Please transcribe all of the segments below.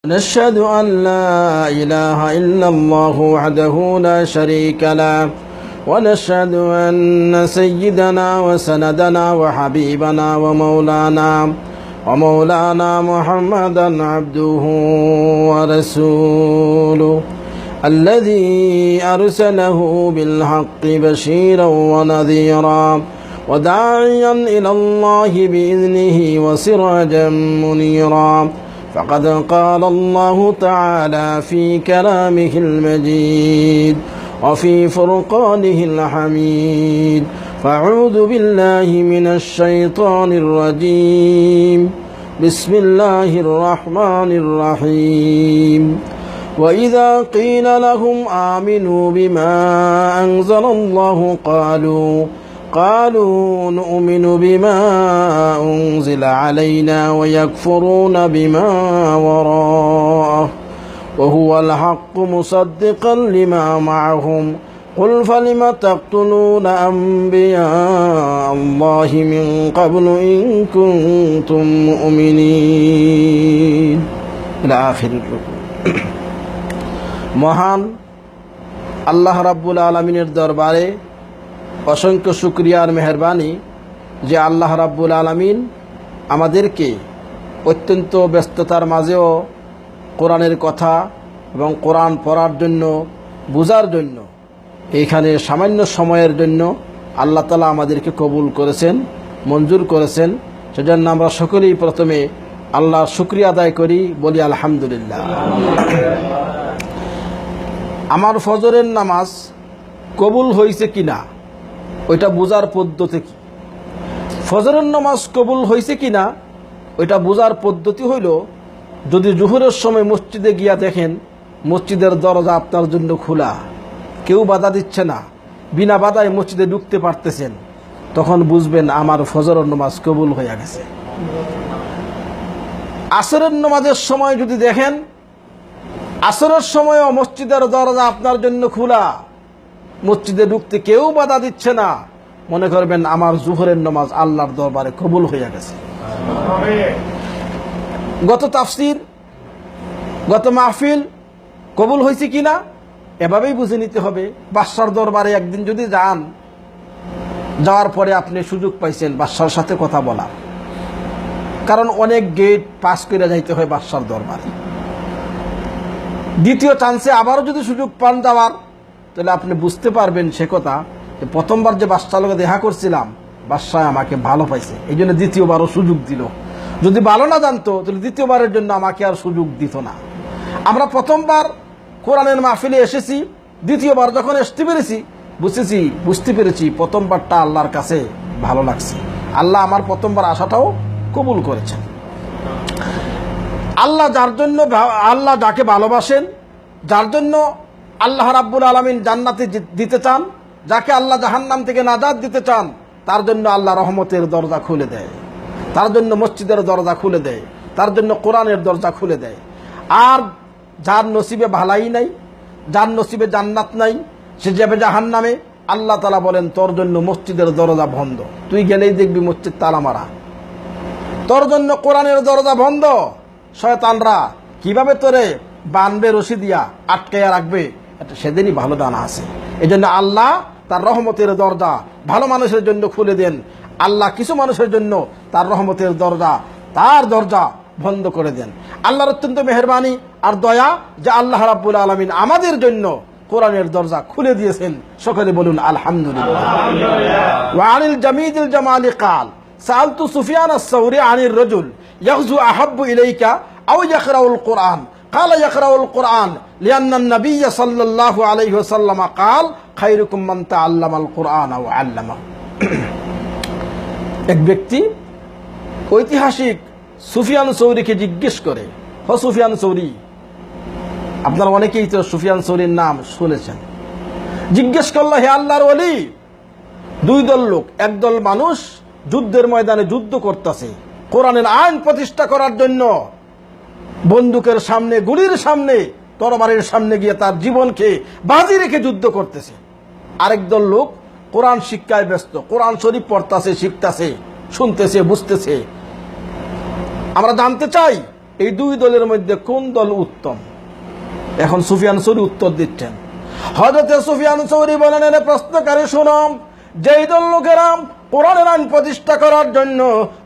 نشهد أن لا إله إلا الله وحده لا شريك له ونشهد أن سيدنا وسندنا وحبيبنا ومولانا محمدا عبده ورسوله الذي أرسله بالحق بشيرا ونذيرا وداعيا إلى الله بإذنه وسراجا منيرا فقد قال الله تعالى في كلامه المجيد وفي فرقانه الحميد فأعوذ بالله من الشيطان الرجيم بسم الله الرحمن الرحيم وإذا قيل لهم آمنوا بما أنزل الله قالوا نؤمن بما أنزل علينا ويكفرون بما وراءه وهو الحق مصدقا لما معهم قل فلم تقتلون أنبياء الله من قبل إن كنتم مؤمنين إلى آخر মহান আল্লাহ রাব্বুল আলামিনের দরবারে অসংখ্য শুকরিয়া আর মেহেরবানি যে আল্লাহ রাব্বুল আলামিন আমাদেরকে অত্যন্ত ব্যস্ততার মাঝেও কোরআনের কথা এবং কোরআন পড়ার জন্য বোঝার জন্য এইখানে সামান্য সময়ের জন্য আল্লাহ তাআলা আমাদেরকে কবুল করেছেন, মঞ্জুর করেছেন। সেজন্য আমরা সকলেই প্রথমে আল্লাহর শুকরিয়া আদায় করি, বলি আলহামদুলিল্লাহ। আমার ফজরের নামাজ কবুল হয়েছে কিনা ওইটা বোঝার পদ্ধতি কি? ফজরের নামাজ কবুল হয়েছে কিনা ওইটা বোঝার পদ্ধতি হইল, যদি জোহরের সময় মসজিদে গিয়া দেখেন মসজিদের দরজা আপনার জন্য খোলা, কেউ বাধা দিচ্ছে না, বিনা বাধায় মসজিদে ঢুকতে পারতেছেন, তখন বুঝবেন আমার ফজরের নামাজ কবুল হয়ে গেছে। আসরের নামাজের সময় যদি দেখেন আসরের সময়ও মসজিদের দরজা আপনার জন্য খোলা, মসজিদে ঢুকতে কেউ বাধা দিচ্ছে না, মনে করবেন আমার জোহরের নামাজ আল্লাহর দরবারে কবুল হয়ে গেছে। গত তাফসির, গত মাহফিল কবুল হয়েছে কিনা এভাবেই বুঝে নিতে হবে। বাদশার দরবারে একদিন যদি যান, যাওয়ার পরে আপনি সুযোগ পাইছেন বাদশার সাথে কথা বলার, কারণ অনেক গেট পাস করে যাইতে হয় বাদশার দরবারে। দ্বিতীয় চান্সে আবারও যদি সুযোগ পান যাওয়ার, তাহলে আপনি বুঝতে পারবেন সে কথা যে প্রথমবার যে বাদশার লগে দেখা করছিলাম বাদশাহ আমাকে ভালো পাইছে, এই জন্য দ্বিতীয়বারও সুযোগ দিল। যদি ভালো না জানতো তাহলে দ্বিতীয়বারের জন্য আমাকে আর সুযোগ দিত না। আমরা প্রথমবার কোরআনের মাহফিলে এসেছি, দ্বিতীয়বার যখন আসতে পেরেছি বুঝতে পেরেছি প্রথমবারটা আল্লাহর কাছে ভালো লাগছে, আল্লাহ আমার প্রথমবার আশাটাও কবুল করেছেন। আল্লাহ যাকে ভালোবাসেন, যার জন্য আল্লাহ রাব্বুল আলামিন জান্নাতে দিতে চান, যাকে আল্লাহ জাহান্নাম থেকে নাজাত দিতে চান, তার জন্য আল্লাহ রহমতের দরজা খুলে দেয়, তার জন্য মসজিদের দরজা খুলে দেয়, তার জন্য কোরআনের দরজা খুলে দেয়। আর যার নসিবে ভালাই নাই, যার নসিবে জান্নাত নাই, সে যাবে জাহান্নামে। আল্লাহ তাআলা বলেন তোর জন্য মসজিদের দরজা বন্ধ, তুই গেলেই দেখবি মসজিদ তালা মারা, তোর জন্য কোরআনের দরজা বন্ধ। শয়তানরা কিভাবে তোরে বানবে রশি দিয়া আটকাইয়া রাখবে, এটা সেদিনই ভালো জানা আছে। এই জন্য আল্লাহ তার রহমতের দরজা ভালো মানুষের জন্য খুলে দেন। আল্লাহ কিছু মানুষের জন্য তার রহমতের দরজা, তার দরজা বন্ধ করে দেন। আল্লাহর অত্যন্ত মেহেরবানি আর দয়া যে আল্লাহ রাব্বুল আলামিন আমাদের জন্য কোরআনের দরজা খুলে দিয়েছেন। সকলে বলুন আলহামদুলিল্লাহ। ওয়া আনিল জামিদিল জামালি কাল সাআলতু সুফিয়ান আস-সাউরি আনির রাজুল ইয়াগজু আহাব্বু ইলাইকা আও ইয়াকরাউল কুরআন قال يقرأ القرآن لأن النبي صلى الله عليه وسلم قال خيركم من تعلم القرآن وعلمه। এক ব্যক্তি ঐতিহাসিক সুফিয়ান সৌরিকে জিজ্ঞেস করে, হ সুফিয়ান সৌরি, আপনারা অনেকেই তো সুফিয়ান সৌরির নাম শুনেছেন। জিজ্ঞেস করল, হে আল্লাহর ওলি, দুই দল লোক, একদল মানুষ যুদ্ধের ময়দানে যুদ্ধ করতেছে, কোরআনের আইন প্রতিষ্ঠা করার জন্য বন্দুকের সামনে, গুলির সামনে, তরবারের সামনে গিয়ে তার জীবনকে বাজি রেখে যুদ্ধ করতেছে। আরেক দল লোক কোরআন শিক্ষায় ব্যস্ত, কোরআন শরীফ পড়তেছে, শিখতেছে, শুনতেছে, বুঝতেছে। আমরা জানতে চাই এই দুই দলের মধ্যে কোন দল উত্তম? এখন সুফিয়ান সৌরি উত্তর দিচ্ছেন। হযরত সুফিয়ান সৌরি বলেন, এর প্রশ্নকারী শুনো, যেই দল লোকেরা কোরআনের আইন প্রতিষ্ঠা করার জন্য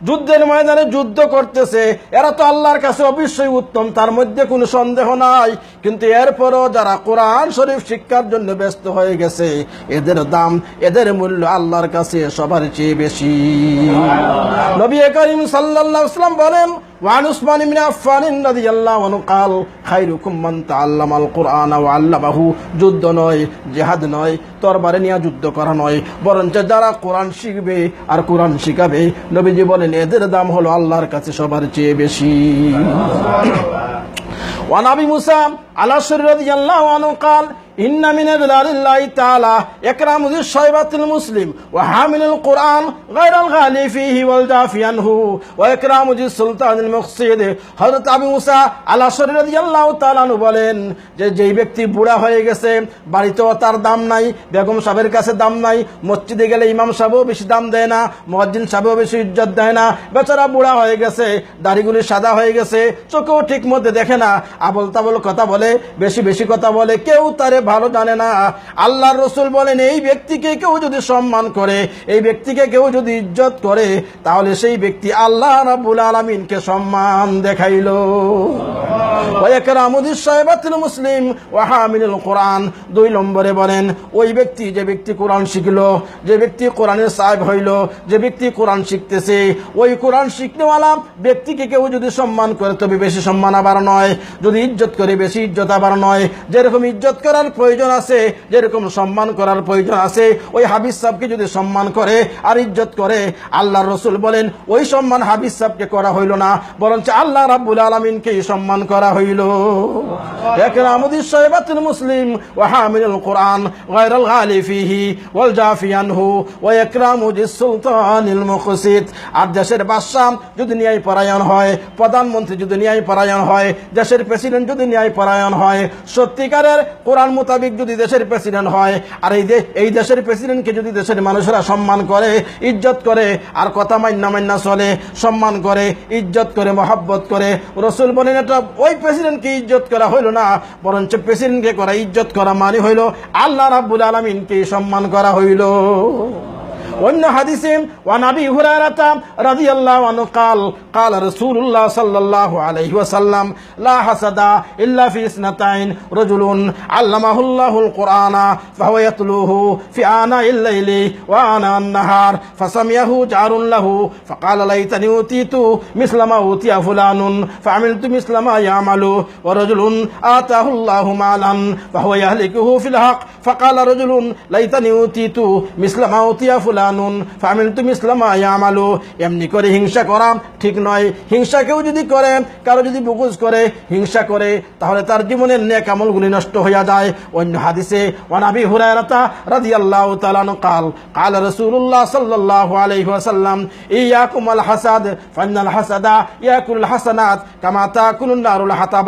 যুদ্ধের ময়দানে যুদ্ধ করতেছে, এরা তো আল্লাহর কাছে অবশ্যই উত্তম, তার মধ্যে কোনো সন্দেহ নাই। কিন্তু এরপরও যারা কোরআন শরীফ শিক্ষার জন্য ব্যস্ত হয়ে গেছে, এদের দাম, এদের মূল্য আল্লাহর কাছে সবার চেয়ে বেশি। নবী করিম সাল্লাল্লাহু আলাইহি ওয়াসাল্লাম বলেন, ওয়ান উসমান ইবনে আফফান রাদিয়াল্লাহু আনহু قال খায়রুকুম মান তাআল্লামাল কুরআন ওয়া আল্লামাহু। যুদ্ধ নয়, জিহাদ নয়, তরবারে নিয়ে যুদ্ধ করা নয়, বরঞ্চ যারা কোরআন শিখবে আর কোরআন শিখাবে, নবীজি বলেন এদের দাম হলো আল্লাহর কাছে সবার চেয়ে বেশি। ওয়ান আবি মুসা আল-আশআরী রাদিয়াল্লাহু আনহু قال إن من إجلال الله تعالى إكرام ذي الشيبة المسلم وحامل القرآن غير الغالي فيه والجافي عنه وإكرام ذي السلطان المقصد। হযরত আবু মুসা আল-আশআরী রাদিয়াল্লাহু তাআলা আনহু বলেন যে যেই ব্যক্তি বুড়া হয়ে গেছে, বাড়িতেও তার দাম নাই, বেগম সাহেবের কাছে দাম নাই, মসজিদে গেলে ইমাম সাহেবও বেশি দাম দেয় না, মুয়াজ্জিন সাহেবও বেশি ইজ্জত দেয় না, বেচারা বুড়া হয়ে গেছে, দাড়িগুলি সাদা হয়ে গেছে, চোখেও ঠিক মধ্যে দেখে না, আবল তাবল কথা বলে, বেশি বেশি কথা বলে, কেউ তারে ভালো জানে না। আল্লাহর রাসূল বলেন এই ব্যক্তিকে কেউ যদি সম্মান করে, এই ব্যক্তিকে কেউ যদি ইজ্জত করে, তাহলে সেই ব্যক্তি আল্লাহ রাব্বুল আলামিনকে সম্মান দেখাইলো। ওয়া ইকরামু যিস শাইবাতিল মুসলিম ওয়া হামিলুল কোরআন। 2 নম্বরে বলেন ওই ব্যক্তি, যে ব্যক্তি কোরআন শিখলো, যে ব্যক্তি কোরআনের সাহেব হইল, যে ব্যক্তি কোরআন শিখতেছে, ওই কোরআন শিখনেওয়ালা ব্যক্তিকে কেউ যদি সম্মান করে, তবে বেশি সম্মান আবার নয়, যদি ইজ্জত করে বেশি ইজ্জত আবার নয়। যেরকম ইজ্জত করার প্রয়োজন আছে, যেরকম সম্মান করার প্রয়োজন আছে, ওই হাবিজ সাহেবকে যদি সম্মান করে আর ইজ্জত করে, আল্লাহর রাসূল বলেন ওই সম্মান হাবিজ সাহেবকে করা হইল না, বরঞ্চ আল্লাহ রাব্বুল আলামিনকেই সম্মান করা হইল। ইকরামু যিস শাইবাতিল মুসলিম ওয়া হামিলুল কোরআন গায়রাল গালি ফিহি ওয়াল জাফি আনহু ওয়া ইকরামু যিস সুলতানিল মুকসিত। আর দেশের বাদশা যদি ন্যায় পরায়ণ হয়, প্রধানমন্ত্রী যদি ন্যায় পরায়ণ হয়, দেশের প্রেসিডেন্ট যদি ন্যায় পরায়ণ হয়, সত্যিকারের কোরআন মোতাবিক যদি দেশের প্রেসিডেন্ট হয়, আর এই দেশের প্রেসিডেন্টকে যদি দেশের মানুষেরা সম্মান করে, ইজ্জত করে, আর কথা মান্না চলে, সম্মান করে, ইজ্জত করে, মহব্বত করে, রাসূল বলেন এটা ওই প্রেসিডেন্টকে ইজ্জত করা হইল না, বরঞ্চ প্রেসিডেন্টকে করা, ইজ্জত করা মানে হইল আল্লাহ রাব্বুল আলামিনকে সম্মান করা হইল। অন্য হাদিসে ওয়া নবী হুরায়রা রাদিয়াল্লাহু আনহু قال قال رسول الله صلى الله عليه وسلم لا حسد الا في اثنتين رجل علمه الله القرآن فهو يتلوه في آناء الليل وآناء النهار فسمعه جار له فقال ليتني أوتيت مثل ما أوتي فلان فعملت مثل ما يعمل ورجل آتاه الله مالا فهو يهلكه في الحق فقال رجل ليتني أوتيت مثل ما أوتي فلان ফামিলতু মিসলামা ইয়ামালু। এমনি করে হিংসা করা ঠিক নয়। হিংসা কেউ যদি করে, কারো যদি বুগুজ করে, হিংসা করে, তাহলে তার জীবনের নেক আমলগুলি নষ্ট হয়ে যায়। অন্য হাদিসে ওয়া নবী হুরায়রা রাদিয়াল্লাহু তাআলা আনহু قال قال رسول الله صلى الله عليه وسلم إياكم الحسد فإن الحسد يأكل الحسنات كما تأكل النار الحطب।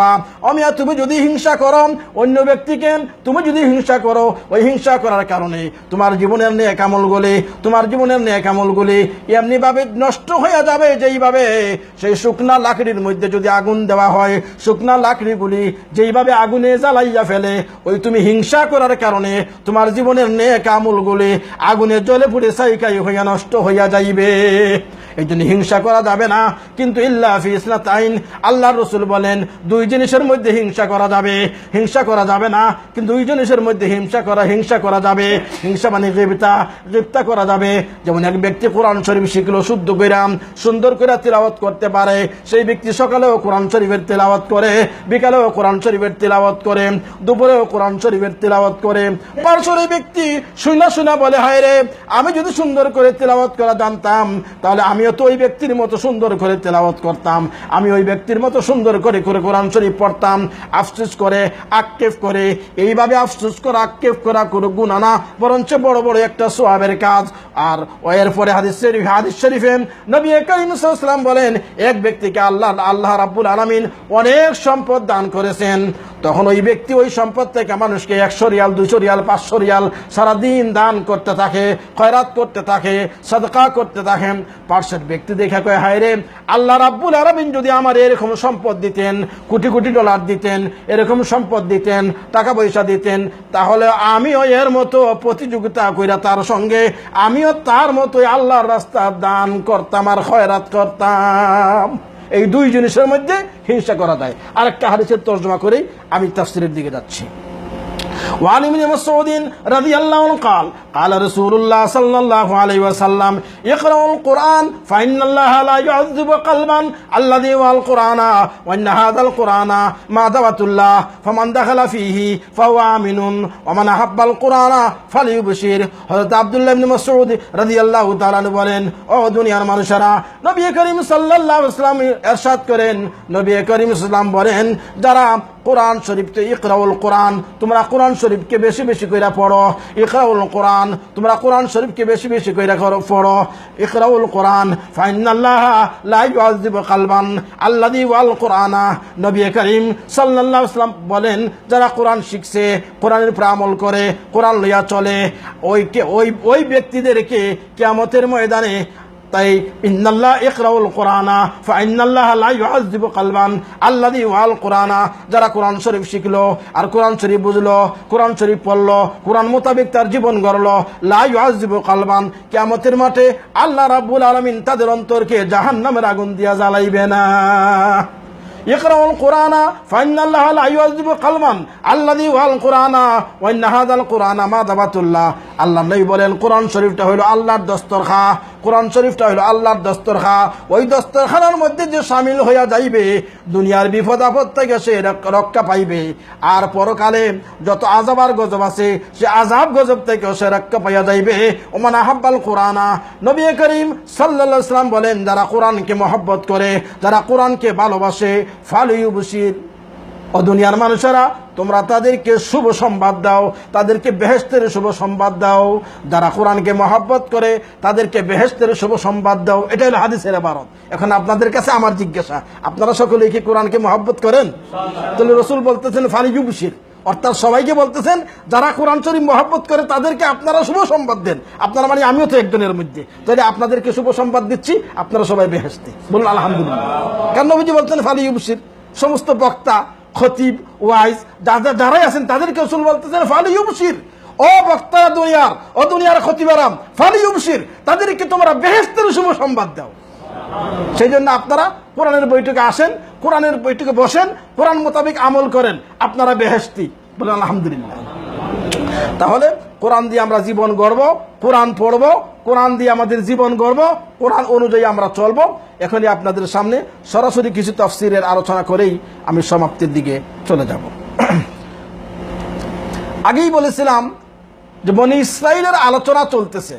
অমিয়া তুমি যদি হিংসা করো, অন্য ব্যক্তিকে তুমি যদি হিংসা করো, ওই হিংসা করার কারণে তোমার জীবনের নেক আমলগুলি, তোমার জীবনের নেক আমলগুলি এমনি ভাবে নষ্ট হয়ে যাবে, যেইভাবে সেই শুকনা লাকড়ির মধ্যে যদি আগুন দেওয়া হয়, শুকনা লাকড়িগুলি যেইভাবে আগুনে জ্বালাইয়া ফেলে, ওই তুমি হিংসা করার কারণে তোমার জীবনের নেক আমলগুলি আগুনে জ্বলে পুড়ে ছাইকাই হইয়া নষ্ট হইয়া যাইবে। এই জন্য হিংসা করা যাবে না, কিন্তু ইল্লা ফি ইসনাতাইন। আল্লাহর রাসূল বলেন 2 জিনিসের মধ্যে হিংসা করা যাবে। হিংসা করা যাবে না, কিন্তু 2 জিনিসের মধ্যে হিংসা করা যাবে। হিংসা মানে গিবতা করা যাবে। যেমন এক ব্যক্তি কোরআন শরীফ শিখলো, শুদ্ধ করে সুন্দর করে তিলাওয়াত করতে পারে, সেই ব্যক্তি সকালেও কোরআন শরীফের তিলাওয়াত করে, বিকালেও কোরআন শরীফের তিলাওয়াত করে, দুপুরেও কোরআন শরীফের তিলাওয়াত করে। পার্শ্বর ব্যক্তি শুনা বলে, হায় রে, আমি যদি সুন্দর করে তিলাওয়াত করা জানতাম, তাহলে আমিও তো ওই ব্যক্তির মতো সুন্দর করে তেলাওয়াত করতাম, আমি ওই ব্যক্তির মতো সুন্দর করে কোরআন শরীফ পড়তাম। আফসোস করে, আক্ষেপ করে, এইভাবে আফসোস করা, আক্ষেপ করা কোনো গুনাহ না, বরঞ্চ বড় বড় একটা সওয়াবের কাজ। আর এরপরে হাদিস শরীফে নবী করিম সাল্লাল্লাহু আলাইহি ওয়াসাল্লাম বলেন এক ব্যক্তিকে আল্লাহ রাব্বুল আলামিন অনেক সম্পদ দান করেছেন। তখন ওই ব্যক্তি ওই সম্পদ থেকে মানুষকে 100 রিয়াল, 200 রিয়াল, 500 রিয়াল সারাদিন দান করতে থাকে, খয়রাত করতে থাকে, সাদকা করতে থাকেন। পার্শ্বের ব্যক্তি দেখে কয়, হায় রে, আল্লাহ রাব্বুল আলামিন যদি আমার এরকম সম্পদ দিতেন, কোটি কোটি ডলার দিতেন, এরকম সম্পদ দিতেন, টাকা পয়সা দিতেন, তাহলে আমিও এর মতো প্রতিযোগিতা কইরা তার সঙ্গে আমিও তার মতোই আল্লাহর রাস্তা দান করতাম আর খয়রাত করতাম। এই দুই জিনিসের মধ্যে হিংসা করা যায়। আরেকটা হাদিসের তর্জমা করেই আমি তাফসীরের দিকে যাচ্ছি। وعن ابن مسعود رضي الله عنه قال قال رسول الله صلى الله عليه وسلم اقرأوا القرآن فإن الله لا يعذب قلبا الذي هو القرآن وإن هذا القرآن معذبة الله فمن دخل فيه فهو آمن ومن أحب القرآن فليبشر। হযরত আব্দুল্লাহ ইবনে মাসউদ রাদিয়াল্লাহু তাআলা বলেন, ও দুনিয়ার মানুষেরা, নবী করিম সাল্লাল্লাহু আলাইহি ওয়াসাল্লাম ইরশাদ করেন, নবী করিম সাল্লাল্লাহু বলেন, যারা কোরআন শরীফকে ইকরাউল কোরআন, তোমরা কোরআন শরীফকে বেশি বেশি কইরা পড়ো। ইকরাউল কোরআন, তোমরা কোরআন শরীফকে বেশি বেশি কইরা পড়ো। ইকরাউল কোরআন ফাইন্নাল্লাহা লা ইউআযিবু কালবান আল্লাযী ওয়াল কোরআনা। নবী করিম সাল্লাল্লাহু আলাইহি ওয়াসাল্লাম বলেন, যারা কোরআন শিখছে, কোরআনের উপর আমল করে, কোরআন লইয়া চলে, ওই ব্যক্তিদেরকে কিয়ামতের ময়দানে তাই ইন্নাল্লাহ ইকরাউল কোরআনা ফাইন্নাল্লাহা লা ইউআযিবু কালবান আল্লাযী ওয়াল কোরআনা। যারা কোরআন শরীফ শিখলো আর কোরআন শরীফ বুঝলো, কোরআন শরীফ পড়লো, কোরআন মোতাবেক তার জীবন গড়লো, লা ইউআযিবু কালবান, কিয়ামতের মাঠে আল্লাহ রাব্বুল আলামিন তাদের অন্তরকে জাহান্নামের আগুন দিয়া জ্বালাইবে না। ইকরাউল কোরআনা ফাইন্নাল্লাহা লা ইউআযিবু কালবান আল্লাযী ওয়াল কোরআনা ওয়া ইন্না হাযাল কোরআনা মাদাবাতুল্লাহ। আল্লাহ নবী বলেন, কোরআন শরীফটা হলো আল্লাহর দস্তরখান, কোরআন শরীফটা হলো আল্লাহর দস্তরখান। ওই দস্তরখানার মধ্যে যে শামিল হইয়া যাইবে, দুনিয়ার বিপদ আপদ থেকে সে রক্ষা পাইবে, আর পরকালে যত আযাব আর গজব আছে সে আযাব গজব থেকে সে রক্ষা পাইয়া যাইবে। ওমান আহাব্বাল কোরআনা, নবী করিম সাল্লাল্লাহু আলাইহি ওয়াসাল্লাম বলেন, যারা কোরআনকে মহব্বত করে, যারা কোরআনকে ভালোবাসে, ফালিউবশির, ও দুনিয়ার মানুষেরা, তোমরা তাদেরকে শুভ সংবাদ দাও, তাদেরকে বেহেশতের শুভ সংবাদ দাও। যারা কোরআনকে মহব্বত করে তাদেরকে বেহেশতের শুভ সংবাদ দাও। এটা হলো হাদিসের ইবারত। এখন আপনাদের কাছে আমার জিজ্ঞাসা, আপনারা সকলেই কি কোরআনকে মহব্বত করেন? তাহলে রাসূল বলতেছেন ফালিউবশির, অর্থাৎ সবাইকে বলতেছেন যারা কোরআন শরীফ মহব্বত করে তাদেরকে আপনারা শুভ সংবাদ দেন। আপনারা মানে আমিও তো একজনের মধ্যে, তাহলে আপনাদেরকে শুভ সংবাদ দিচ্ছি, আপনারা সবাই বেহেশতে বলুন আলহামদুলিল্লাহ। কারণ নবীজি বলছেন ফালিউবশির, সমস্ত বক্তা, খতিব, ওয়াইজ যারাই আছেন তাদেরকে রাসূল বলতেছেন ফালিউবশির, ও বক্তা দুনিয়ার, ও দুনিয়ার খতিবারাম, ফালিউবশির, তাদেরকে তোমরা বেহেশতের শুভ সংবাদ দাও। সেই জন্য আপনারা কোরআনের বৈঠকে আসেন, কোরআনের বৈঠকে বসেন, কোরআন মোতাবেক আমল করেন, আপনারা বেহেশতি বলেন আলহামদুলিল্লাহ। তাহলে কোরআন দিয়ে আমরা জীবন গড়ব, কোরআন পড়ব, কোরআন দিয়ে আমাদের জীবন গড়ব, কোরআন অনুযায়ী আমরা চলব। এখনই আপনাদের সামনে সরাসরি কিছু তাফসীরের আলোচনা করেই আমি সমাপ্তির দিকে চলে যাব। আগেই বলেছিলাম যে বনী ইসরাইলের আলোচনা চলতেছে।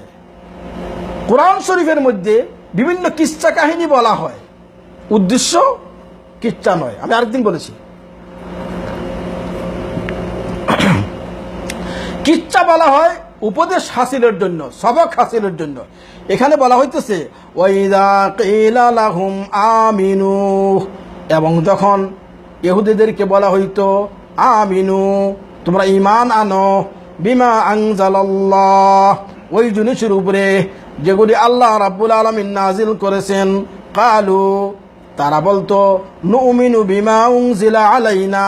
কোরআন শরীফের মধ্যে বিভিন্ন কিচ্ছা কাহিনী বলা হয়, উদ্দেশ্য কিচ্ছা নয়। আমি আরেকদিন বলেছি কিচ্ছা বলা হয় উপদেশ হাসিলের জন্য, সবক হাসিলের জন্য। এখানে বলা হইতেছে ওয়াইদা কিলা লাহুম আমিনু, এবং যখন ইহুদিদেরকে বলা হইতো আমিনু, তোমরা ঈমান আনো, বিমা আনজালাল্লাহ, ওই জিনিসের উপরে যেগুলি আল্লাহ রাব্বুল আলামিন নাজিল করেছেন। কালু, তারা বলতো নুমিনু বিমা উনজিলা আলাইনা,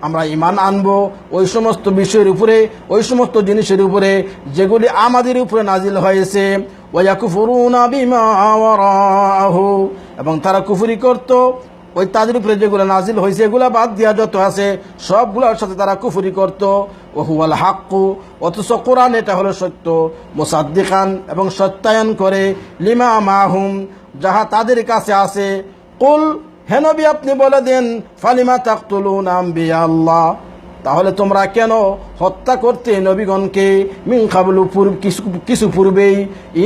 আমরা ঈমান আনবো ওই সমস্ত বিষয়ের উপরে, ওই সমস্ত জিনিসের উপরে যেগুলি আমাদের উপরে নাজিল হয়েছে। ওয়ায়াকুফুরুনা বিমা ওয়ারাহু, এবং তারা কুফরি করত ওই তাদের উপরে যেগুলো নাজিল হয়েছে এগুলা বাদ দিয়া যত আছে সবগুলোর সাথে তারা কুফরি করত। ওহুয়াল হাক্কু, অথচ কোরআন এটা হলো সত্য, মুসাদ্দিকান, এবং সত্যায়ন করে, লিমা মাহুম, যাহা তাদের কাছে আছে। কুল, হে নবী আপনি বলে দেন, ফালিমা তাকতুলুনা আম্বিয়া আল্লাহ, তাহলে তোমরা কেন হত্যা করতে নবীগণকে, মিন কাবলু, কিছু পূর্বেই,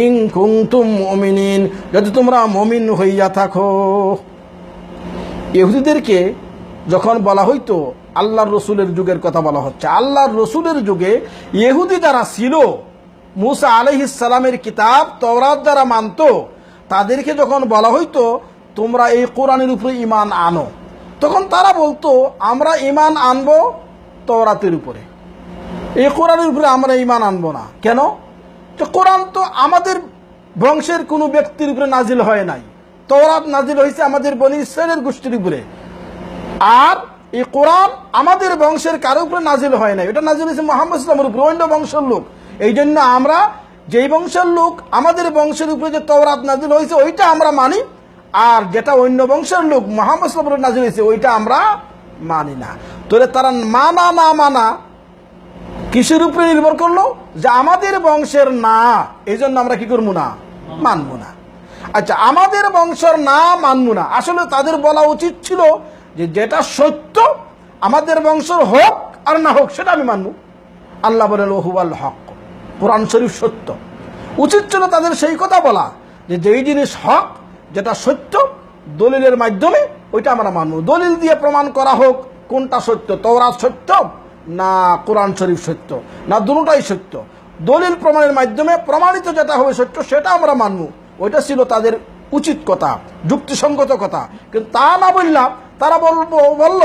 ইন কুনতুম মুমিনিন, যদি তোমরা মুমিন হইয়া থাকো। ইহুদিদেরকে যখন বলা হইতো আল্লাহর রসুলের যুগের কথা বলা হচ্ছে, আল্লাহর রসুলের যুগে ইহুদি যারা ছিল, মুসা আলাইহিস সালামের কিতাব তাওরাত যারা মানত, তাদেরকে যখন বলা হইতো তোমরা এই কোরআনের উপরে ঈমান আনো, তখন তারা বলতো আমরা ঈমান আনবো তাওরাতের উপরে, এই কোরআনের উপরে আমরা ঈমান আনবো না। কেন? তো কোরআন তো আমাদের বংশের কোনো ব্যক্তির উপরে নাজিল হয় নাই, তাওরাত নাজিল হয়েছে আমাদের বনি ইসরাইলের গোষ্ঠীর উপরে, আর এই কোরআন আমাদের বংশের কারো উপরে নাজিল হয় নাই, এটা নাজিল হয়েছে মুহাম্মদ ইসলামের উপরে, অন্য বংশের লোক। এই জন্য আমরা যেই বংশের লোক, আমাদের বংশের উপরে যে তাওরাত নাজিল হয়েছে ওইটা আমরা মানি, আর যেটা অন্য বংশের লোক মুহাম্মদ ইসলামের উপরে নাজিল হয়েছে ওইটা আমরা মানি না। তাহলে তারা মানা না মানা কিসের উপরে নির্ভর করলো? যে আমাদের বংশের না, এই জন্য আমরা কি করবো না, মানবো না। আচ্ছা, আমাদের বংশের না মানবো না, আসলে তাদের বলা উচিত ছিল যে যেটা সত্য আমাদের বংশের হোক আর না হোক সেটা আমি মানবো। আল্লাহ বলেন ওহুয়াল হক, কোরআন শরীফ সত্য। উচিত ছিল তাদের সেই কথা বলা যে যেই জিনিস হক, যেটা সত্য, দলিলের মাধ্যমে ওইটা আমরা মানবো। দলিল দিয়ে প্রমাণ করা হোক কোনটা সত্য, তাওরাত সত্য না কোরআন শরীফ সত্য, না দুটোটাই সত্য। দলিল প্রমাণের মাধ্যমে প্রমাণিত যেটা হবে সত্য সেটা আমরা মানবো, ওইটা ছিল তাদের উচিত কথা, যুক্তিসঙ্গত কথা। কিন্তু তা না বললাম, তারা বলল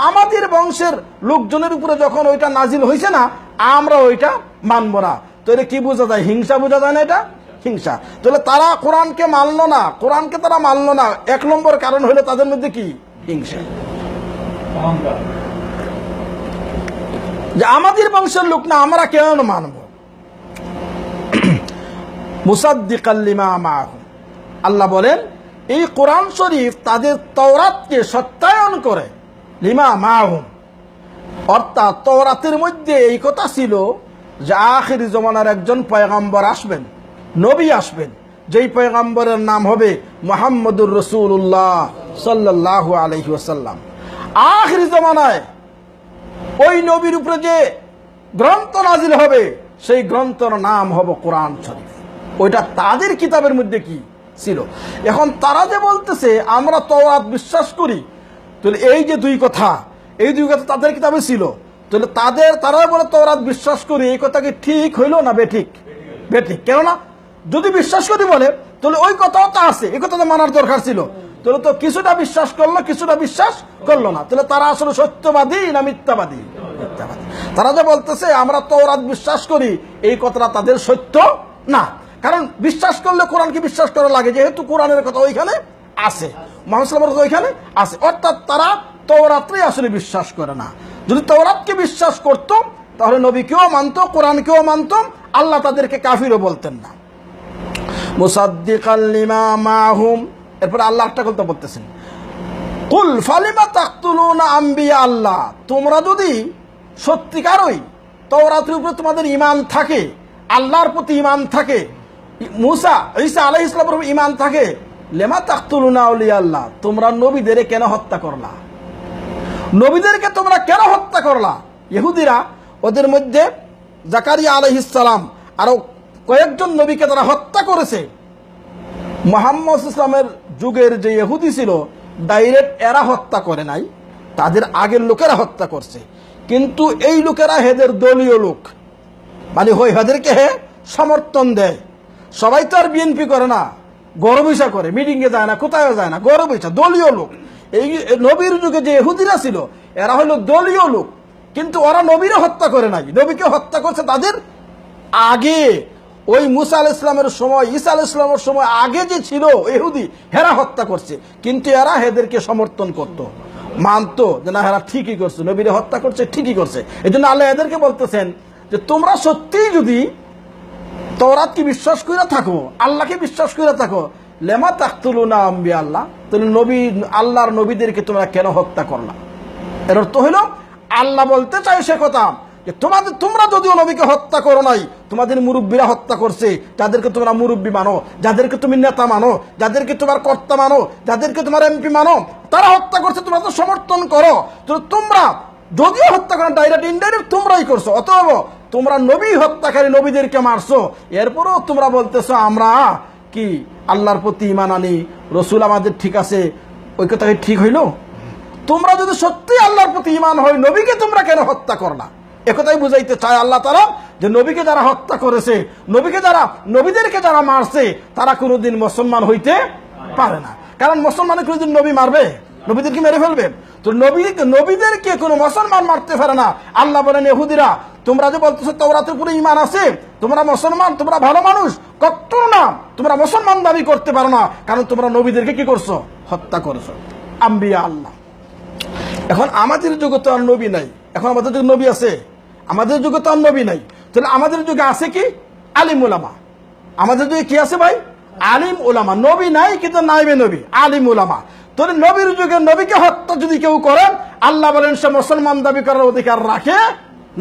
আমাদের বংশের লোকজনের উপরে যখন ওইটা নাজিল হয়েছে না আমরা ওইটা মানবো না। তো এটা কি বোঝা যায়? হিংসা বোঝা যায় না? এটা হিংসা। তাহলে তারা কোরআনকে মানলো না, কোরআনকে তারা মানলো না, এক নম্বর কারণ হলো তাদের মধ্যে কি? হিংসা। যে আমাদের বংশের লোক না, আমরা কেন মানব? মুসাদ্দিকাল লিমা মাআহুম, আল্লাহ বলেন এই কোরআন শরীফ তাদের তাওরাতকে সত্যায়ন করে। লিমা মাআহুম অর্থাৎ তাওরাতের মধ্যে এই কথা ছিল যে আখির জমানার একজন পয়গম্বর আসবেন, নবী আসবেন, যেই পয়গম্বরের নাম হবে মুহাম্মদুর রাসূলুল্লাহ সাল্লাল্লাহু আলাইহি ওয়াসাল্লাম। আখির জমানায় ওই নবীর উপরে যে গ্রন্থ নাজিল হবে সেই গ্রন্থের নাম হবে কোরআন শরীফ। ওইটা তাদের কিতাবের মধ্যে কি ছিল। এখন তারা যে বলতেছে আমরা তাওরাত বিশ্বাস করি, তাহলে এই যে দুই কথা, এই দুই কথা তাদের কিতাবে ছিল, তাহলে তারা বলে তাওরাত বিশ্বাস করি, এই কথা কি ঠিক হইল না বেঠিক? বেঠিক। কেননা যদি বিশ্বাস করি বলে তাহলে ওই কথাও তো আছে, এই কথা তো মানার দরকার ছিল। তাহলে তো কিছুটা বিশ্বাস করলো, কিছুটা বিশ্বাস করলো না। তাহলে তারা আসলে সত্যবাদী না মিথ্যাবাদী? মিথ্যাবাদী। তারা যে বলতেছে আমরা তাওরাত বিশ্বাস করি, এই কথাটা তাদের সত্য না। কারণ বিশ্বাস করলে কোরআনকে বিশ্বাস করা লাগে, যেহেতু কোরআনের কথা ওইখানে আছে, মুহাম্মদ সাল্লাল্লাহু আলাইহি ওয়াসাল্লামের কথা ওইখানে আছে। অর্থাৎ তারা তাওরাতই আসলে বিশ্বাস করে না। যদি তাওরাতকে বিশ্বাস করত তাহলে নবীকেও মানত, কোরআনকেও মানত, আল্লাহ তাদেরকে কাফিরও বলতেন না। মুসাদ্দিকাল লিমা মাআহুম, এরপর আল্লাহ একটা কথা বলতেছেন, কুল ফালিমা তাকতুলুনা আম্বিয়া আল্লাহ, তোমরা যদি সত্যিকারই তাওরাতের উপরে তোমাদের ঈমান থাকে, আল্লাহর প্রতি ঈমান থাকে, মুসা ঈসা আলাইহিস সালামের উপর ঈমান থাকে, লিমা তাকতুলুনা আউলিয়া আল্লাহ, তোমরা নবীদের কেন হত্যা করলা? নবীদেরকে তোমরা কেন হত্যা করলা? ইহুদিরা, ওদের মধ্যে জাকারিয়া আলাইহিস সালাম আরো কয়েকজন নবীকে তারা হত্যা করেছে। মুহাম্মদ ইসলামের যুগের যে ইহুদি ছিল ডাইরেক্ট এরা হত্যা করে নাই, তাদের আগের লোকেরা হত্যা করছে। কিন্তু এই লোকেরা হেদের দলীয় লোক, মানে হয় হেদেরকে সমর্থন দেয়। সবাই তো আর বিএনপি করে না, গর্বইসা করে, মিটিংয়ে যায় না, কোথাও যায় না, গর্বইসা দলীয় লোক। এই নবীর যুগে যে ইহুদিরা ছিল এরা হলো দলীয় লোক, কিন্তু ওরা নবীরা হত্যা করে নাই, নবীকে হত্যা করছে তাদের আগে। ওই মুসা আলাইহিস সালামের সময়, ঈসা আলাইহিস সালামের সময় আগে যে ছিল ইহুদি, হেরা হত্যা করছে। কিন্তু এরা হেদেরকে সমর্থন করত, মানতো যে না হেরা ঠিকই করছে, নবীরা হত্যা করছে, ঠিকই করছে। এই জন্য আল্লাহ এদেরকে বলতেছেন যে তোমরা সত্যিই যদি তাওরাতকে বিশ্বাস করে থাকো, আল্লাহকে বিশ্বাস করে থাকো, লেমা তাকতুলুনা আম্বিয়া আল্লাহ, তাহলে নবী, আল্লাহর নবীদেরকে তোমরা কেন হত্যা করলা? এর অর্থ হলো আল্লাহ বলতে চাই সে কথা যে তোমরা যদিও নবীকে হত্যা করো নাই, তোমাদের মুরব্বীরা হত্যা করছে, যাদেরকে তোমরা মুরব্বী মানো, যাদেরকে তুমি নেতা মানো, যাদেরকে তোমার কর্তা মানো, যাদেরকে তোমার এমপি মানো, তারা হত্যা করছে, তোমরা তো সমর্থন করো। তো তোমরা যদিও হত্যা করো, ডাইরেক্ট ইনডাইরেক্ট তোমরাই করছো, অতএব তোমরা নবী হত্যাকারী নবীদেরকে মারছো, এরপরও তোমরা বলতেছো আমরা কি আল্লাহর প্রতি ঈমান আনি, রসুল আমাদের ঠিক আছে। ওই কথা কি ঠিক হইল? তোমরা যদি সত্যি আল্লাহর প্রতি ঈমান হয়, নবীকে তোমরা কেন হত্যা করলা? একথাই বুঝাইতে চায় আল্লাহ তাআলা যে নবীকে যারা হত্যা করেছে, নবীদেরকে যারা মারছে, তারা কোনোদিন মুসলমান হইতে পারে না। কারণ মুসলমানের কোনোদিন নবী মারবে নবীদেরকে মেরে ফেলবে? তো নবীদেরকে কোনো মুসলমান মারতে পারে না। আল্লাহ বলেন, ইহুদিরা তোমরা যে বলতেছো তাওরাতের উপরে ঈমান আছে, তোমরা মুসলমান, তোমরা ভালো মানুষ, কখনো না তোমরা মুসলমান দাবি করতে পারো না, কারণ তোমরা নবীদেরকে কি করছো? হত্যা করেছো। আম্বিয়া আল্লাহ। এখন আমাদের যুগে তো আর নবী নাই, এখন আমাদের যুগে নবী আছে? আমাদের যুগে তো আর নবী নাই। তাহলে আমাদের যুগে আছে কি? আলিম উলামা। আমাদের যুগে কি আছে ভাই? আলিম উলামা। নবী নাই কিন্তু নাইবে নবী, আলিম উলামা। তাহলে নবীর যুগে নবীকে হত্যা যদি কেউ করেন, আল্লাহ বলেন সে মুসলমান দাবি করার অধিকার রাখে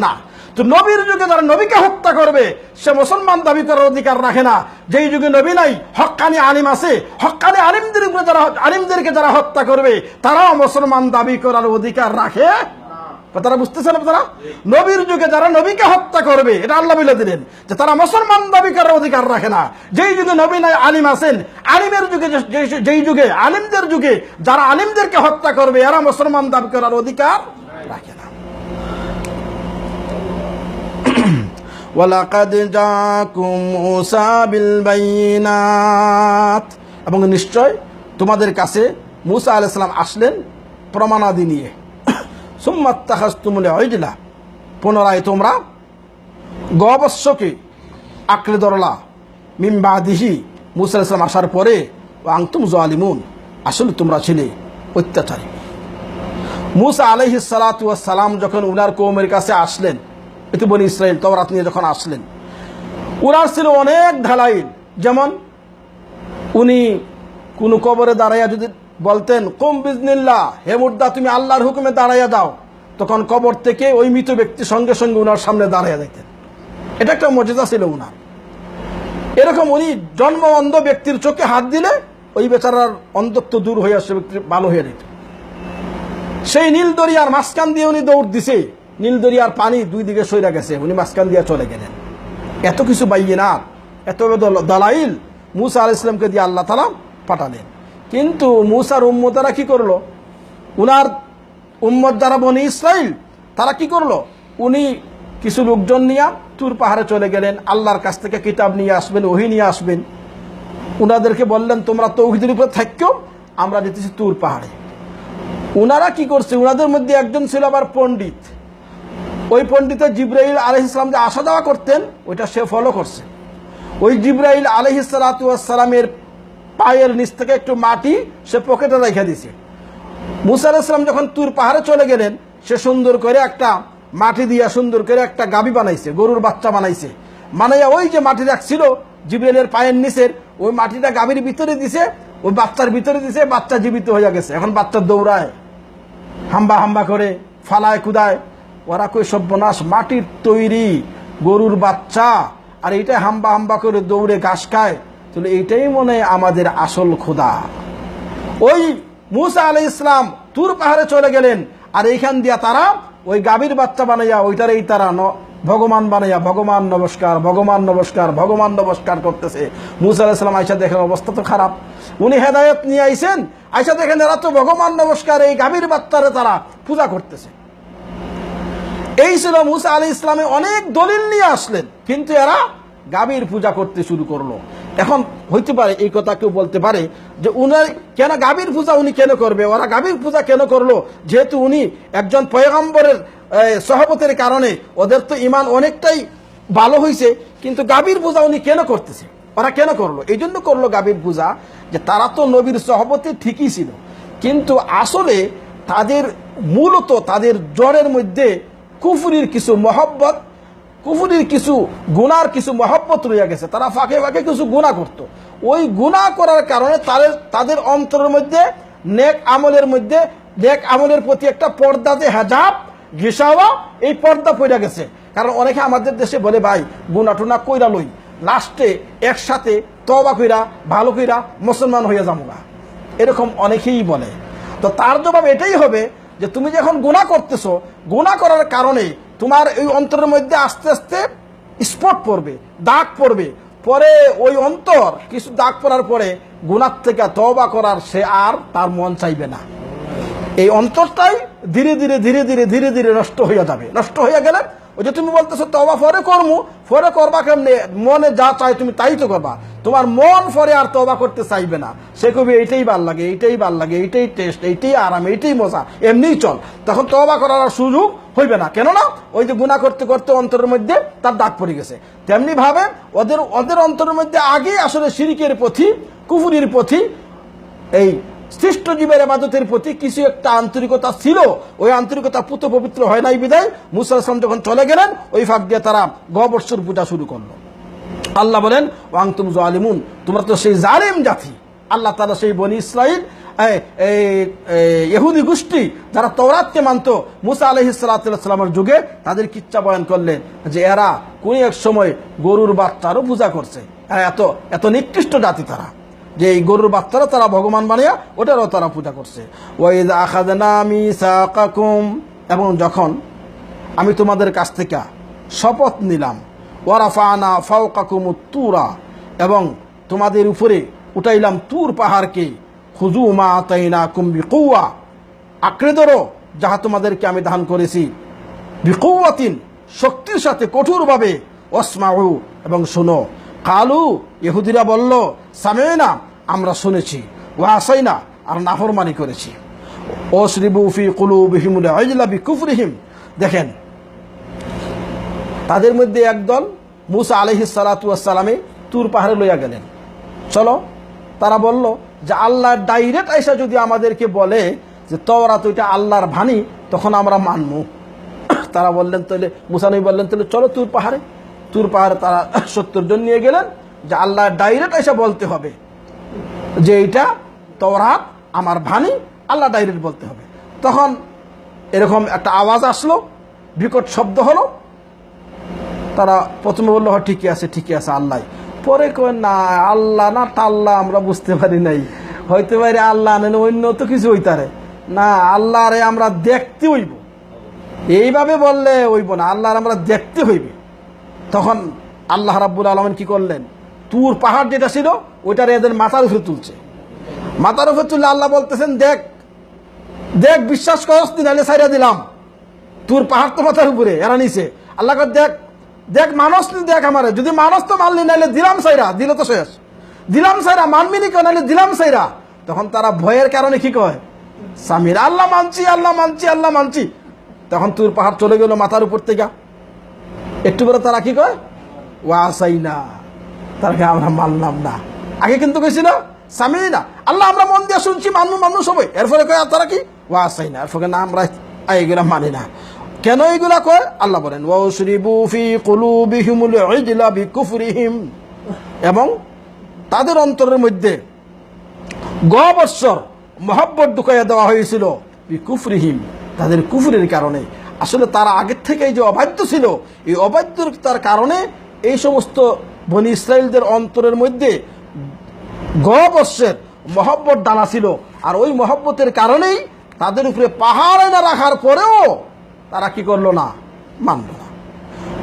না। তো নবীর যুগে যারা নবীকে হত্যা করবে, সে মুসলমান দাবি করার অধিকার রাখে না। যেই যুগে নবী নাই, হক্কানি আলিম আছে, হক্কানি আলিমদের উপরে আলিমদেরকে যারা হত্যা করবে, তারাও মুসলমান দাবি করার অধিকার রাখে। তারা বুঝতেছেন আপনারা? নবীর যুগে যারা নবীকে হত্যা করবে, এটা আল্লাহ বলে দিলেন যে তারা মুসলমান দাবি করার অধিকার রাখে না। যেই যুগে নবী নাই, আলিম আছেন, আলিমের যুগে যেই যুগে আলিমদের যুগে যারা আলিমদেরকে হত্যা করবে, এরা মুসলমান দাবি করার অধিকার রাখে না। ওয়ালাকাদ জাকুম মূসা বিল বাইনাত, এবং নিশ্চয় তোমাদের কাছে মূসা আলাইহিস সালাম আসলেন প্রমাণাদি নিয়ে। সুম্মা ইত্তাখাযতুমুল ইজলা, পুনরায় তোমরা গবৎসকে আঁকড়ে ধরলা। মিন বাদিহি, মূসা আলাইহিস সালাম আসার পরে, ওয়া আনতুম যালিমুন, আসলে তোমরা ছিলে অত্যাচারী। মূসা আলাইহিস সালাতু ওয়াস সালাম যখন উনার কওমের কাছে আসলেন, এতে বনি ইসরাইল তাওরাত নিয়ে যখন আসলেন, উনার ছিল অনেক ঢালাইল। যেমন উনি কোন কবরে দাঁড়াইয়া যদি বলতেন, কুম বিজনিল্লাহ, হে মুর্দা তুমি আল্লাহর হুকুমে দাঁড়াইয়া দাও, তখন কবর থেকে ওই মৃত ব্যক্তি সঙ্গে সঙ্গে উনার সামনে দাঁড়াইয়া দিতেন। এটা একটা মর্যাদা ছিল উনার। এরকম উনি জন্ম অন্ধ ব্যক্তির চোখে হাত দিলে ওই বেচারার অন্ধত্ব দূর হয়ে আসে, ব্যক্তি ভালো হয়ে যেত। সেই নীল দরিয়ার মাঝখান দিয়ে উনি দৌড় দিছে, নীল দরিয়ার পানি দুই দিকে সইরা গেছে, উনি মাঝখান দিয়ে চলে গেলেন। এত কিছু বাইয়িনাত, এত দলাইল মূসা আলাইহিস সালামকে দিয়ে আল্লাহ তাআলা পাঠালেন। কিন্তু মূসার উম্মতেরা কি করলো? উনার উম্মত যারা বনি ইসরাইল, তারা কি করলো? উনি কিছু লোকজন নিয়ে তুর পাহাড়ে চলে গেলেন, আল্লাহর কাছ থেকে কিতাব নিয়ে আসবেন, ওহী নিয়ে আসবেন। উনাদেরকে বললেন তোমরা তৌহিদের উপরে থাকো, আমরা যেতেছি তুর পাহাড়ে। উনারা কি করছে? উনাদের মধ্যে একজন ছিল আবার পণ্ডিত। ওই পণ্ডিতের জিবরাইল আলাইহিস সালাম যে আসা যাওয়া করতেন, ওইটা সে ফলো করছে। ওই জিবরাইল আলাইহিস সালাতু ওয়াস সালামের পায়ের নিচ থেকে একটু মাটি সে পকেটে রেখে দিয়েছে। মূসা আলাইহিস সালাম যখন তুর পাহাড়ে চলে গেলেন, সে সুন্দর করে একটা মাটি দিয়া সুন্দর করে একটা গাভী বানাইছে, গরুর বাচ্চা বানাইছে। বানাইয়া ওই যে মাটি রাখছিল জিবরাইলের পায়ের নিচের, ওই মাটিটা গাভীর ভিতরে দিছে, ওই বাচ্চার ভিতরে দিছে। বাচ্চা জীবিত হয়ে গেছে। এখন বাচ্চা দৌড়ায়, হাম্বা হাম্বা করে, ফালায় কুদায়। ওরা কই সর্বনাশ, মাটির তৈরি গরুর বাচ্চা, আর এইটাই হাম্বা হাম্বা করে দৌড়ে ঘাস খায়। তাহলে এইটাই মনে হয় আমাদের আসল খোদা। ওই মূসা আলাইহিস সালাম তুর পাহাড়ে চলে গেলেন, আর এইখান দিয়া তারা ওই গাভীর বাচ্চা বানাইয়া ওইটার এই তারা ভগবান বানাইয়া ভগবান নমস্কার, ভগবান নমস্কার, ভগবান নমস্কার করতেছে। মূসা আলাইহিস সালাম আইসা দেখেন অবস্থা তো খারাপ। উনি হেদায়েত নিয়ে আইছেন, আইসা দেখেন এরা তো ভগবান নমস্কার, এই গাভীর বাচ্চারে তারা পূজা করতেছে। এই ছিল মূসা আলাইহিস সালামে অনেক দলিল নিয়ে আসলেন, কিন্তু এরা গাভীর পূজা করতে শুরু করলো। এখন হইতে পারে এই কথা কেউ বলতে পারে যে উনি কেন গাভীর পূজা উনি কেন করবে? ওরা গাভীর পূজা কেন করলো? যেহেতু উনি একজন পয়গম্বরের সহবতের কারণে ওদের তো ঈমান অনেকটাই ভালো হয়েছে, কিন্তু গাভীর পূজা উনি কেন করতেছে? ওরা কেন করলো? এই জন্য করলো গাভীর পূজা যে তারা তো নবীর সহবতে ঠিকই ছিল, কিন্তু আসলে তাদের মূলত তাদের জড়ের মধ্যে কুফরির কিছু মহব্বত, কুফরির কিছু গুনার কিছু মহব্বত রয়ে গেছে। তারা ফাঁকে ফাঁকে কিছু গুনাহ করত। ওই গুনাহ করার কারণে তাদের অন্তরের মধ্যে নেক আমলের প্রতি একটা পর্দা, যে হেজাব ঘিসাওয়া, এই পর্দা পড়ে গেছে। কারণ অনেকে আমাদের দেশে বলে ভাই গুনাহ টুনা কইরা লই, লাস্টে একসাথে তওবা কইরা ভালো কইরা মুসলমান হয়ে যামুগা, এরকম অনেকেই বলে। তো তার জবাব এটাই হবে যে তুমি যখন গুনাহ করতেছো, গুনাহ করার কারণে তোমার এই অন্তরের মধ্যে আস্তে আস্তে স্পট পড়বে, দাগ পড়বে। পরে ওই অন্তর কিছু দাগ পড়ার পরে গুনাহ থেকে তওবা করার সে আর তার মন চাইবে না। এই অন্তরটাই ধীরে ধীরে ধীরে ধীরে ধীরে ধীরে নষ্ট হয়ে যাবে। নষ্ট হয়ে গেলে ওই যে তুমি বলতেছো তওবা পরে করবো, পরে করবা কেমনে? মনে যা চায় তুমি তাই তো করবা, তোমার মন পরে আর তওবা করতে চাইবে না। সে কবি এইটাই ভাল লাগে, এইটাই ভাল লাগে, এইটাই টেস্ট, এইটাই আরাম, এইটাই মজা, এমনিই চল, তখন তওবা করার আর সুযোগ হইবে না। কেননা ওই যে গুনাহ করতে করতে অন্তরের মধ্যে তার দাগ পড়ে গেছে। তেমনি ভাবে ওদের অন্তরের মধ্যে আগেই আসলে শিরকের পথি, কুফরির পথি, এই সৃষ্ট জীবের ইবাদতের প্রতি কিছু একটা আন্তরিকতা ছিল। ওই আন্তরিকতা পুত পবিত্র হয় নাই বিদায় মুসা আলাইহিস সালাম যখন চলে গেলেন, ওই ফাঁক দিয়ে তারা গবৎসর পূজা শুরু করলো। আল্লাহ বলেন ওয়াংতুম জালিমুন, তোমরা তো সেই জালিম জাতি। আল্লাহ তাআলা সেই বনি ইসরাইল, ইহুদি গোষ্ঠী যারা তাওরাতকে মানত, মুসা আলাইহিস সালামের যুগে তাদের কিচ্ছা বয়ান করলেন যে এরা কোন এক সময় গরুর বাচ্চারও পূজা করছে। এত এত নিকৃষ্ট জাতি তারা, যে এই গরুর বাচ্চারা তারা ভগবান বানিয়ে ওটারও তারা পূজা করছে। ওয়াইযা আখাযনা মিসাকাকুম, এবং যখন আমি তোমাদের কাছ থেকে শপথ নিলাম, ওয়ারাফানা ফাওকাকুমুত তুরা, এবং তোমাদের উপরে উঠাইলাম তুর পাহাড়কে, খুযু মা আতাইনাকুম বিকুওয়া, আঁকড়ে ধরো যাহা তোমাদেরকে আমি দান করেছি, বিকুওয়াতিন, শক্তির সাথে কঠোরভাবে, ওয়াসমাউ, এবং শোনো। কালু, ইহুদিরা বলল, সামি'না, আমরা শুনেছি, ওয়া আসাইনা, আর নাফরমানি করেছি। ওয়াশরিবু ফি কুলুবিহিমুল ইজলা বিকুফরিহিম, দেখেন তাদের মধ্যে একদল মুসা আলাইহিস সালাতু ওয়াস সালামে তুর পাহাড়ে লইয়া গেলেন। চলো, তারা বলল যে আল্লাহ ডাইরেক্ট আইসা যদি আমাদেরকে বলে যে তাওরাত ওইটা আল্লাহর বাণী, তখন আমরা মানব। তারা বললেন তাহলে, মুসা নবী বললেন তাহলে চলো তুর পাহাড়ে। তুর পাহাড়ে তারা 70 জন নিয়ে গেলেন, যে আল্লাহ ডাইরেক্ট আইসা বলতে হবে যে এইটা তাওরাত আমার বাণী, আল্লাহ ডাইরেক্ট বলতে হবে। তখন এরকম একটা আওয়াজ আসলো, বিকট শব্দ হলো। তারা প্রথমে বললো ঠিকই আছে, ঠিকই আছে আল্লাহ। পরে কয় না, আল্লাহ না টাল্লাহ আমরা বুঝতে পারি নাই, হইতে পারে আল্লাহ নেন অন্য তো কিছু হইতারে না, আল্লাহ রে আমরা দেখতে হইব। এইভাবে বললে হইব না, আল্লাহ আমরা দেখতে হইবে। তখন আল্লাহ রাব্বুল আলামিন কি করলেন, তুর পাহাড় যেটা ছিল ওইটারে এদের মাথার উপরে তুলছে। মাথার উপরে তুললে আল্লাহ বলতেছেন, দেখ দেখ, বিশ্বাস করস নি নাহলে ছাইরা দিলাম। তুর পাহাড় তো মাথার উপরে, এরা নিচে। আল্লাহ কয় দেখ দেখ, মানুষ নি, দেখ আমারে, যদি মানুষ তো মানলি, নাহলে দিলাম সাইরা, দিল তো শেষ, দিলাম সাইরা, মানবি নি কেন, নাহলে দিলাম সাইরা। তখন তারা ভয়ের কারণে কি কয়, সামির, আল্লাহ মানছি, আল্লাহ মানছি, আল্লাহ মানছি। তখন তুর পাহাড় চলে গেল মাথার উপর থেকে। একটু পরে তারা কি কয়, ওয়াসাইনা, তারকে আমরা মানলাম না। আগে কিন্তু কইছিল সামিনা, আল্লাহ আমরা মন দিয়ে শুনছি, মানবো সবাই। এরপরে কয় তারা কি, ওয়াসাইনা, এরপরে না আমরা এইগুলা মানি না। কেন এইগুলা কয় আল্লাহ বলেন, ওয়াশরিবু ফি কুলুবিহিমুল ইজলা বিকুফরিহিম, এবং তাদের অন্তরের মধ্যে গবৎসর মহব্বত ঢুকাইয়া দেওয়া হয়েছিল, বিকুফরিহিম, তাদের কুফরের কারণে। আসলে তারা আগের থেকেই যে অবাধ্য ছিল, এই অবাধ্যতার কারণে এই সমস্ত বনি ইসরাইলদের অন্তরের মধ্যে গবৎসের মহব্বত ডালা ছিল। আর ওই মহব্বতের কারণেই তাদের উপরে পাহাড় না রাখার পরেও তারা কি করলো না, মানল না।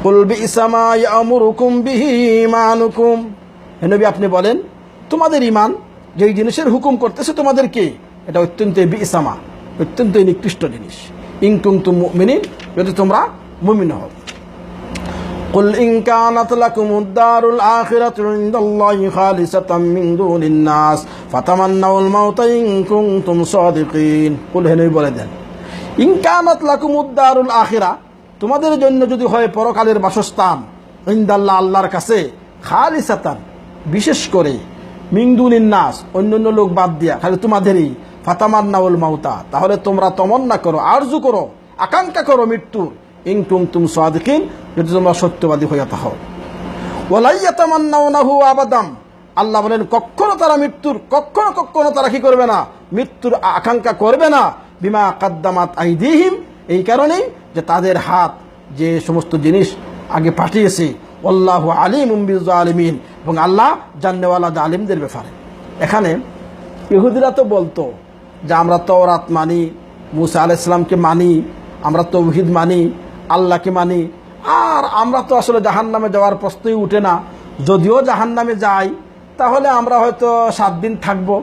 কুল বিইসা মা ইয়ামুরুকুম বিহি ঈমানুকুম, হে নবী আপনি বলেন তোমাদের ঈমান যেই জিনিসের হুকুম করতেছে তোমাদেরকে, এটা অত্যন্ত বিইসামা, অত্যন্ত নিকৃষ্ট জিনিস। ইন কুনতুম মুমিনিন, যদি তোমরা মুমিন হও। কুল ইন কানাত লাকুমুদ দারুল আখিরাতু ইনদাল্লাহি খালিসাতাম মিন দুনিন নাস ফাতামান্নাউল মাউতা ইন কুনতুম সাদিকিন। কুল, হে নবী বলে দেন, ইন কানাত লাকুমুদ দারুল আখিরা, তোমাদের জন্য যদি হয় পরকালের বাসস্থান, ইনদাল্লাহ, আল্লাহর কাছে, খালিসাতান, বিশেষ করে, মিন দুনিন নাস, অন্যান্য লোক বাদ দিয়া, খালি তোমাদেরই, ফাতামান্নাউল মাউতা, তাহলে তোমরা তমন্না করো, আরজু করো, আকাঙ্ক্ষা করো মৃত্যুর, ইন কুনতুম সাদিকিন, যদি তোমরা সত্যবাদী হইয়া থাকো। ওয়ালা ইয়াতামান্নাউনাহু আবাদাম, আল্লাহ বলেন কখনো তারা মৃত্যুর, কখনো তারা কি করবে না, মৃত্যুর আকাঙ্ক্ষা করবে না। বিমা কাদ্দামাত আইদিহিম, এই কারণেই যে তাদের হাত যে সমস্ত জিনিস আগে পাঠিয়েছে। আল্লাহু আলিমুম বিজ্জালিমিন, এবং আল্লাহ জানেওয়ালা জালিমদের ব্যাপারে। এখানে ইহুদিরা তো বলতো যে আমরা তাওরাত মানি, মুসা আলাইহিস সালামকে মানি, আমরা তাওহীদ মানি, আল্লাহকে মানি, আর আমরা তো আসলে জাহান্নামে যাওয়ার প্রশ্নই উঠে না। যদিও জাহান্নামে যাই তাহলে আমরা হয়তো 7 দিন থাকবো,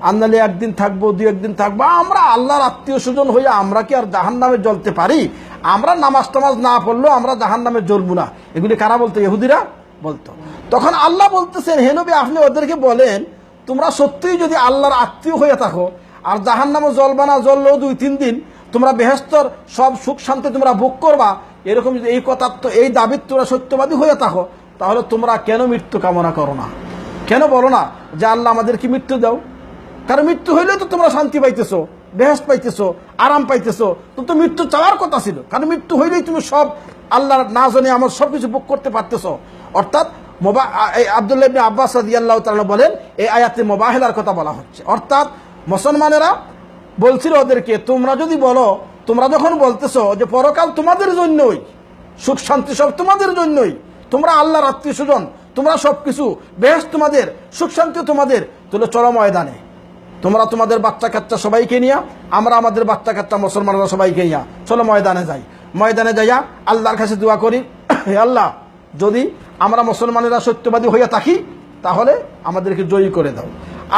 আন্দালে 1 দিন থাকবো, 2-1 দিন থাকবো। আমরা আল্লাহর আত্মীয় স্বজন হইয়া আমরা কি আর জাহান্নামে জ্বলতে পারি? আমরা নামাজ টামাজ না পড়লেও আমরা জাহান্নামে জ্বলবো না। এগুলি কারা বলতো? ইহুদিরা বলতো। তখন আল্লাহ বলতেছেন, হে নবী আপনি ওদেরকে বলেন, তোমরা সত্যিই যদি আল্লাহর আত্মীয় হয়ে থাকো আর জাহান্নামে জ্বলবা না, জ্বললেও 2-3 দিন তোমরা বেহেশতর সব সুখ শান্তি তোমরা ভোগ করবা, এরকম যদি এই কথা এই দাবির তোমরা সত্যবাদী হয়ে থাকো, তাহলে তোমরা কেন মৃত্যু কামনা করো না? কেন বলো না যে আল্লাহ আমাদেরকে মৃত্যু দাও? কারণ মৃত্যু হইলে তো তোমরা শান্তি পাইতেছো, বেহেশত পাইতেছো, আরাম পাইতেছো। তো মৃত্যু চাওয়ার কথা ছিল, কারণ মৃত্যু হইলেই তুমি সব আল্লাহর না জানি আমার সবকিছু ভোগ করতে পারতেছো। অর্থাৎ আব্দুল্লাহ ইবনে আব্বাস রাদিয়াল্লাহু তাআলা বলেন, এই আয়াতে মুবাহিলার কথা বলা হচ্ছে। অর্থাৎ মুসলমানেরা বলছিল ওদেরকে, তোমরা যদি বলো, তোমরা যখন বলতেছো যে পরকাল তোমাদের জন্যই, সুখ শান্তি সব তোমাদের জন্যই, তোমরা আল্লাহর আত্মীয় স্বজন, তোমরা সবকিছু বেহেশত তোমাদের, সুখ শান্তি তোমাদের, তাহলে চলো ময়দানে, তোমরা তোমাদের বাচ্চা কাচ্চা সবাইকে নিয়া, আমরা আমাদের বাচ্চা কাচ্চা মুসলমানরা সবাইকে নিয়া চলো ময়দানে যাই। ময়দানে যাইয়া আল্লাহর কাছে দোয়া করি, হে আল্লাহ, যদি আমরা মুসলমানেরা সত্যবাদী হইয়া থাকি তাহলে আমাদেরকে জয়ী করে দাও।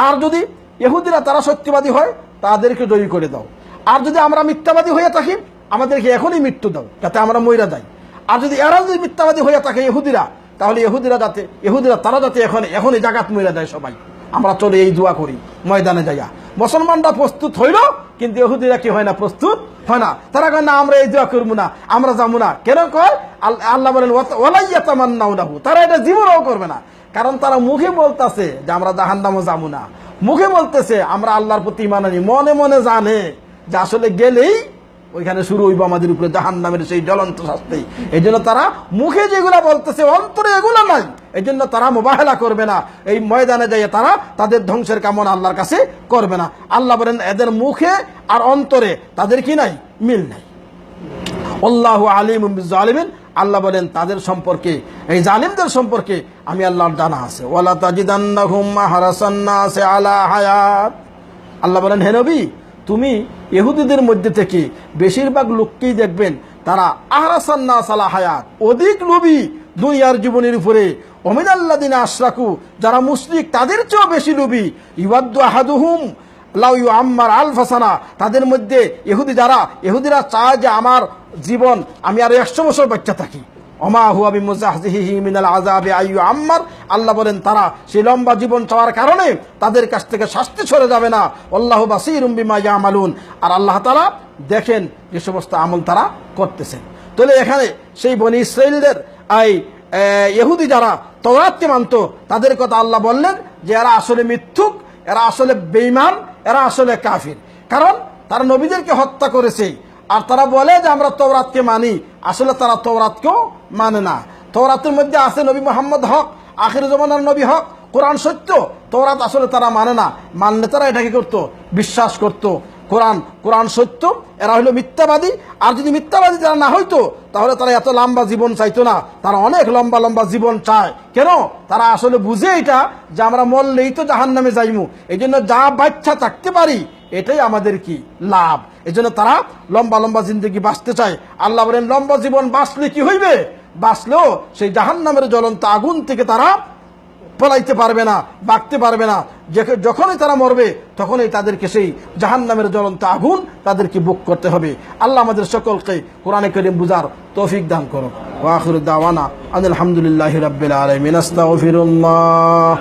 আর যদি ইহুদিরা তারা সত্যবাদী হয় তাদেরকে জয়ী করে দাও। আর যদি আমরা মিথ্যাবাদী হইয়া থাকি আমাদেরকে এখনই মৃত্যু দাও, যাতে আমরা মইরা যাই। আর যদি এরা যদি মিথ্যাবাদী হইয়া থাকে ইহুদিরা, তাহলে ইহুদিরা তারা যাতে এখনই জাগাত মইরা যায় সবাই। আমরা চলে এই দোয়া করি ময়দানে যাইয়া। মুসলমানরা প্রস্তুত হইল, কিন্তু ইহুদিরা কি হয় না, প্রস্তুত হয় না। তারা কয় না আমরা এই দোয়া করবো না, আমরা যাবো না। কেন কয়? আল্লাহ বলেন ওয়ালা ইয়াতামান্নাউনাহু, তারা এটা জীবনও করবে না। কারণ তারা মুখে বলতেছে যে আমরা জাহান্নামে যাবো না, মুখে বলতেছে আমরা আল্লাহর প্রতি ঈমান আনি, মনে মনে জানে যে আসলে গেলেই ওইখানে শুরু হইব আমাদের উপরে জাহান্নামের সেই জ্বলন্ত শাস্তি। এই জন্য তারা মুখে যেগুলা বলতেছে অন্তরে এগুলা নাই, এই জন্য তারা মুবাহেলা করবে না। এই ময়দানে যাইয়ে তারা তাদের ধ্বংসের কামনা আল্লাহর কাছে করবে না। আল্লাহ বলেন এদের মুখে আর অন্তরে তাদের কি নাই, মিল নাই। আল্লাহু আলিমুম বিজ্জালিমিন, আল্লাহ বলেন তাদের সম্পর্কে, এই জালিমদের সম্পর্কে আমি আল্লাহর জানা আছে। ওয়ালা তাজিদান্নাহুম আহরাসান নাসি আলা হায়াত, আল্লাহ বলেন হে নবী তুমি ইহুদিদের মধ্যে থেকে বেশিরভাগ লোককেই দেখবেন তারা আহরাসান নাস আলা হায়াত, অধিক লোভী দুনিয়ার জীবনের উপরে। ওমিনাল্লাযিনা আশরাকু, যারা মুশরিক তাদের চেয়েও বেশি লোভী। ইওয়াদ্দু আহাদুহুম লাউ ইউআম্মার আলফা সানা, তাদের মধ্যে ইহুদিরা চায় যে আমার জীবন আমি আর 100 বছর বাচ্চা থাকি। ওমা হুয়া বিমুজাহজিহি মিনাল আযাবি আইয়ু আম্মার, আল্লাহ বলেন তারা সেই লম্বা জীবন চাওয়ার কারণে তাদের কাছ থেকে শাস্তি সরে যাবে না। আল্লাহু বাসীরুম বিমা ইয়ামালুন, আর আল্লাহ তাআলা দেখেন যে সমস্ত আমল তারা করতেছেন। তাহলে এখানে সেই বনি ইসরাঈলদের এই ইহুদি যারা তাওরাতকে মানত, তাদের কথা আল্লাহ বললেন যে এরা আসলে মিথ্যুক, এরা আসলে বেঈমান, এরা আসলে কাফির। কারণ তারা নবীদেরকে হত্যা করেছে, আর তারা বলে যে আমরা তাওরাতকে মানি, আসলে তারা তাওরাতকেও মানে না। তাওরাতের মধ্যে আছে নবী মুহাম্মদ হক, আখির জামানার নবী হক, কোরআন সত্য। তাওরাত আসলে তারা মানে না, মানলে তারা এটাকে করতো, বিশ্বাস করতো কোরআন সত্য। এরা হলো মিথ্যাবাদী। আর যদি মিথ্যাবাদী যারা না হইতো তাহলে তারা এত লম্বা জীবন চাইতো না, তারা অনেক লম্বা লম্বা জীবন চায়। কেন? তারা আসলে বুঝে এটা যে আমরা মরলেই তো জাহান্নামে যাইমু, এই জন্য যা বাচ্চা থাকতে পারি এটাই আমাদের কি লাভ। এই জন্য তারা লম্বা লম্বা জিন্দগি বাঁচতে চায়। আল্লাহ বলেন লম্বা জীবন বাঁচলে কি হইবে? বাঁচলেও সেই জাহান্নামের জ্বলন্ত আগুন থেকে তারা পলাইতে পারবে না, বাঁচতে পারবে না। যখনই তারা মরবে তখনই তাদেরকে সেই জাহান্নামের জ্বলন্ত আগুন তাদেরকে ভোগ করতে হবে। আল্লাহ আমাদের সকলকে কোরআনে কারীম বুঝার তৌফিক দান করুন। ওয়া আখিরু দাওয়ানা আনিল হামদুলিল্লাহি রাব্বিল আলামিন। আস্তাগফিরুল্লাহ।